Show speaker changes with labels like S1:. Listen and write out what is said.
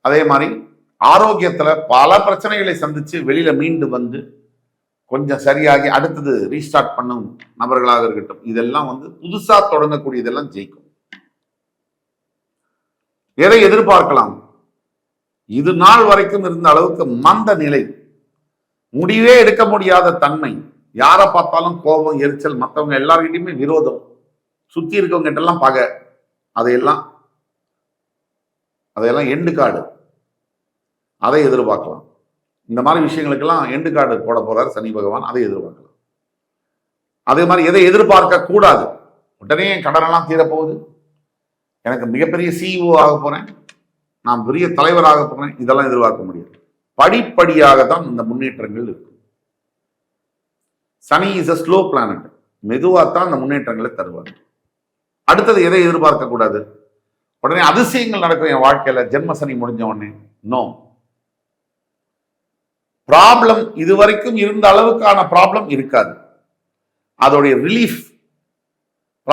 S1: அதே மாதிரி ஆரோக்கியத்துல பல பிரச்சனைகளை சந்திச்சு வெளியில மீண்டு வந்து கொஞ்சம் சரியாகி அடுத்தது ரீஸ்டார்ட் பண்ணும் நபர்களாக இருக்கட்டும், இதெல்லாம் புதுசா தொடங்கக்கூடிய இதெல்லாம் ஜெயிக்கும். எதை எதிர்பார்க்கலாம்? இது நாள் வரைக்கும் இருந்த அளவுக்கு மந்த நிலை, முடிவே எடுக்க முடியாத தன்மை, யாரை பார்த்தாலும் கோபம், எரிச்சல், மற்றவங்க எல்லார்கிட்டையுமே விரோதம், சுத்தி இருக்கவங்க கிட்டலாம் பகை, அதையெல்லாம் எண்டு கார்டு, அதை எதிர்பார்க்கலாம். இந்த மாதிரி விஷயங்களுக்கெல்லாம் எண்டு கார்டு போட போறார் சனி பகவான், அதை எதிர்பார்க்கலாம். அதே மாதிரி எதை எதிர்பார்க்க கூடாது? உடனே கடனெல்லாம் தீரப்போகுது, எனக்கு மிகப்பெரிய சிஇஓ ஆக போறேன், நான் பெரிய தலைவராக போறேன், இதெல்லாம் எதிர்பார்க்க முடியாது. படிப்படியாக தான் இந்த முன்னேற்றங்கள் இருக்கு. சனி இஸ் அ ஸ்லோ பிளானட், மெதுவாத்தான் இந்த முன்னேற்றங்களை தருவார். அடுத்தது எதை எதிர்பார்க்க கூடாது? உடனே அதிசயங்கள் நடக்கும் என் வாழ்க்கையில ஜென்ம சனி முடிஞ்ச உடனே. நோ. ப்ராப்ளம் இதுவரைக்கும் இருந்த அளவுக்கான ப்ராப்ளம் இருக்காது. அதோடைய ரிலீஃப்